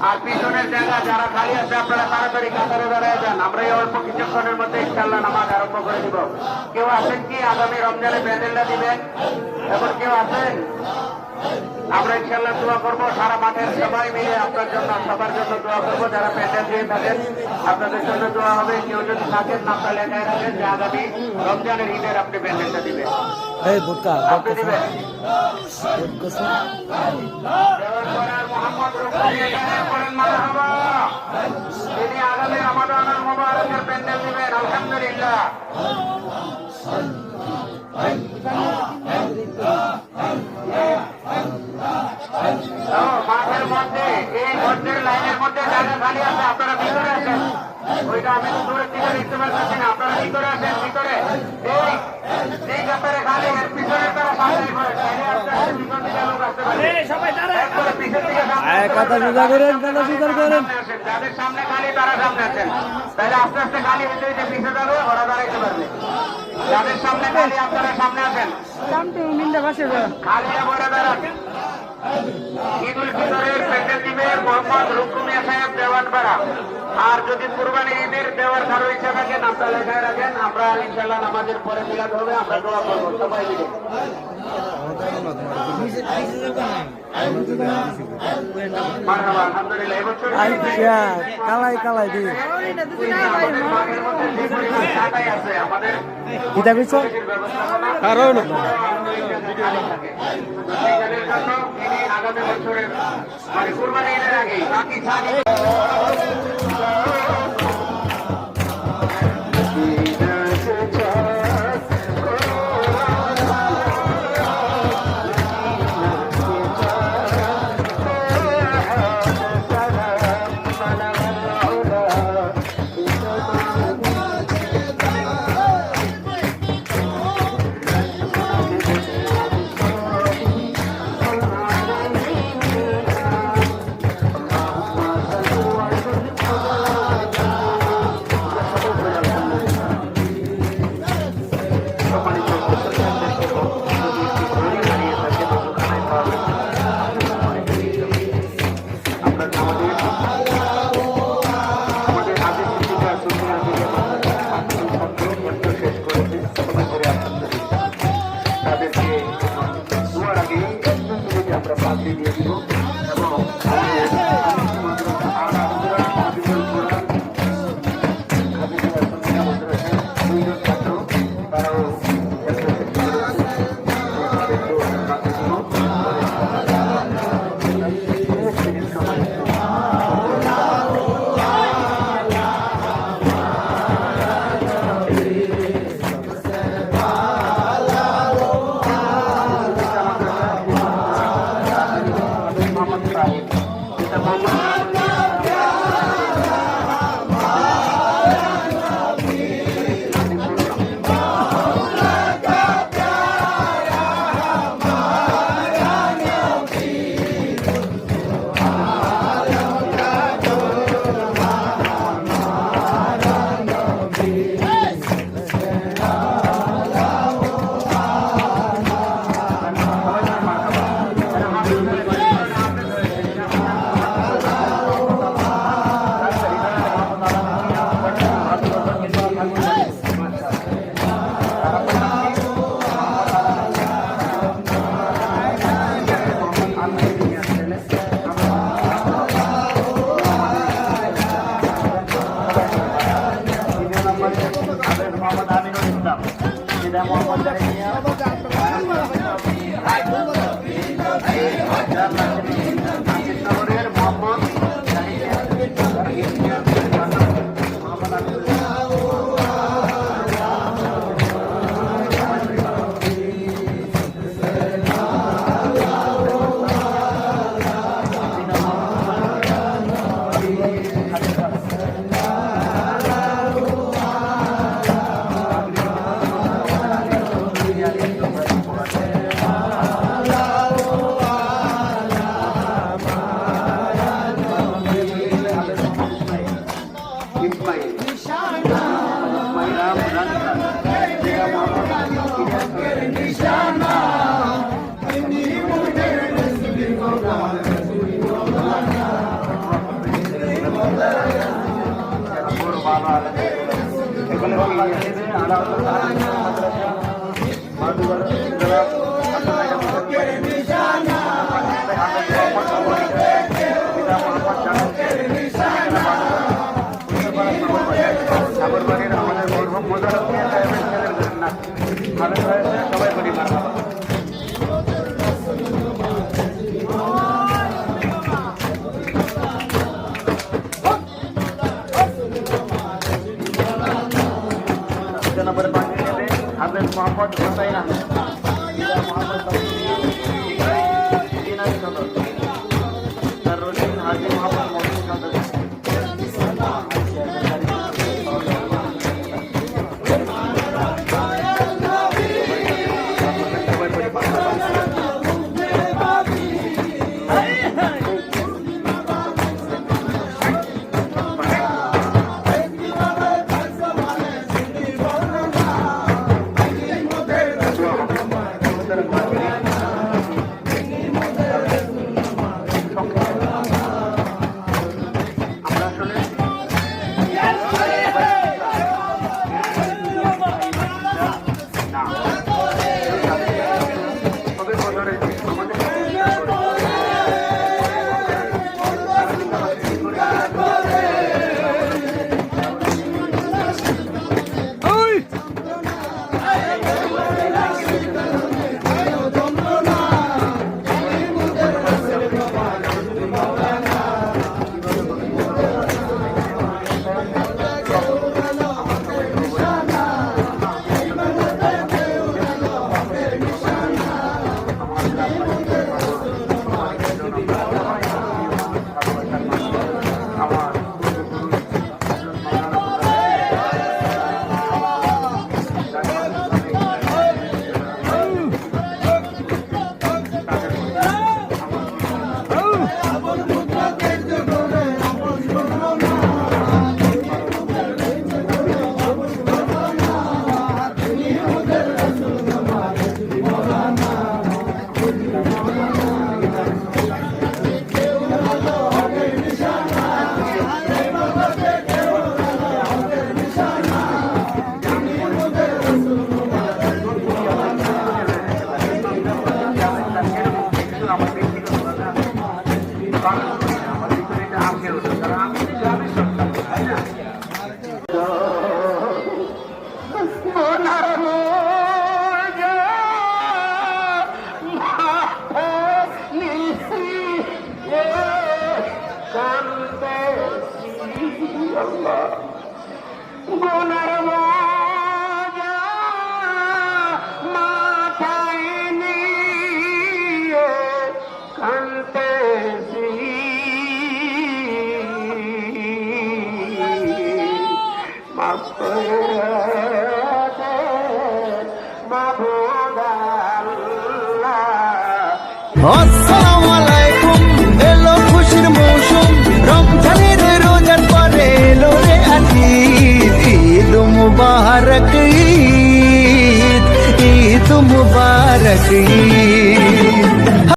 আর পিছনের জায়গা যারা খালি আছে আপনারা তাড়াতাড়ি কাতারে দাঁড়ায় যান। আমরা এই অল্প কিছুক্ষণের মধ্যে ইনশাআল্লাহ নামাজ আরম্ভ করে দিব। কেউ আছেন কি আগামী রমজানে প্যান্ডেলটা দিবেন? এখন কেউ আছেন? আমরা ইনশাআল্লাহ দোয়া করবো সারা মাঠের সবাই মিলে আপনার জন্য, সবার জন্য দোয়া করবো। যারা প্যান্ডেল দিয়ে থাকেন আপনাদের জন্য দোয়া হবে। কেউ যদি থাকেন নামটা লেখায় রাখেন যে আগামী রমজানের ঈদের আপনি প্যান্ডেলটা দিবেন। আপনি দিবেন তিনি আগামী রমাদানুল মুবারকের প্যান্ডেল দিবেন। আলহামদুলিল্লাহ। মাঠের মধ্যে এই মধ্যের লাইনের মধ্যে জায়গা খালি আছে, আপনারা ভিতরে আছেন। ওইটা আমি দূরের দিকে দেখতে পাচ্ছি না, আপনারা ভিতরে আছেন। ভিতরে এই ব্যাপারে খালি এর পিছনে তারা সামনে করে পিছন দিকে লোক আসতে পারে। পিছন দিকে যাদের সামনে খালি তারা সামনে আছেন, তাহলে আস্তে আস্তে খালি হইতে হইতে পিছিয়ে যাবে, ওরা দাঁড়াইতে পারবে। যাদের সামনে খালি আপনারা সামনে আছেন, খালি বলে দাঁড়ান। ঈদ উল ফিতরের প্যান্ডেল দিবে মোহাম্মদ রুকু মিয়া সাহেব দেওয়ানপাড়া। আর যদি কুরবানি ঈদের দেওয়ার কারো ইচ্ছা থাকে নামটা লেখায় রাখেন। আমরা ইনশাআল্লাহ নামাজের পরে মিলাদ হবে, আমরা দোয়া করবো সবাই মিলে। আলহামদুলিল্লাহ। এবছর কালাই কালাই দিয়ে আমাদের আগামী বছরের মানে কুরবানি ঈদের আগে বাকি মোহাম্মদ নগরের মোহাম্মদ সবাই পরিবার नंबर 5 में हाफिज मोहम्मद हुसैन मोहम्मद सदरुद्दीन हाजी मोहम्मद আসসালামু আলাইকুম এলো খুশির মৌসুম রমজানের রোজার পরে এলো রে ঈদ ঈদ মুবারক ঈদ ঈদ মুবারক ঈদ